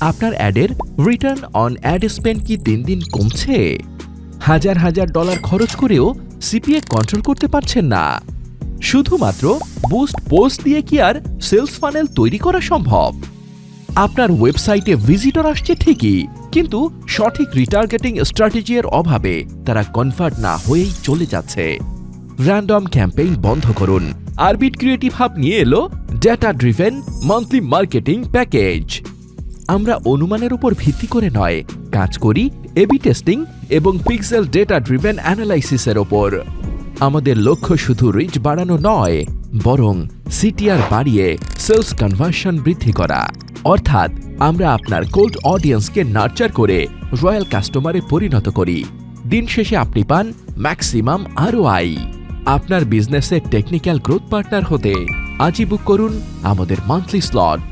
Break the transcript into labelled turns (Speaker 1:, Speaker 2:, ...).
Speaker 1: আপনার অ্যাডের return on add spend কি দিন দিন কমছে? হাজার হাজার ডলার খরচ করেও সিপিএ কন্ট্রোল করতে পারছেন না। শুধুমাত্র বুস্ট পোস্ট দিয়ে কি আর সেলস ফানেল তৈরি করা সম্ভব? আপনার ওয়েবসাইটে ভিজিটর আসছে ঠিকই, কিন্তু সঠিক রিটার্গেটিং স্ট্র্যাটেজির অভাবে তারা কনভার্ট না হয়েই চলে যাচ্ছে। র্যান্ডম ক্যাম্পেইন বন্ধ করুন। আরবিট ক্রিয়েটিভ হাব নিয়ে এলো data driven monthly marketing package. আমরা অনুমানের উপর ভিত্তি করে নয়, কাজ করি এবি টেস্টিং এবং পিক্সেল ডেটা ড্রিভেন অ্যানালাইসিসের ওপর। আমাদের লক্ষ্য শুধু রিচ বাড়ানো নয়, বরং সিটিআর বাড়িয়ে সেলস কনভার্সন বৃদ্ধি করা। অর্থাৎ আমরা আপনার কোল্ড অডিয়েন্সকে নার্চার করে রয়্যাল কাস্টমারে পরিণত করি। দিন শেষে আপনি পান ম্যাক্সিমাম আরওআই। আপনার বিজনেসের টেকনিক্যাল গ্রোথ পার্টনার হতে আজই বুক করুন আমাদের মান্থলি স্লট।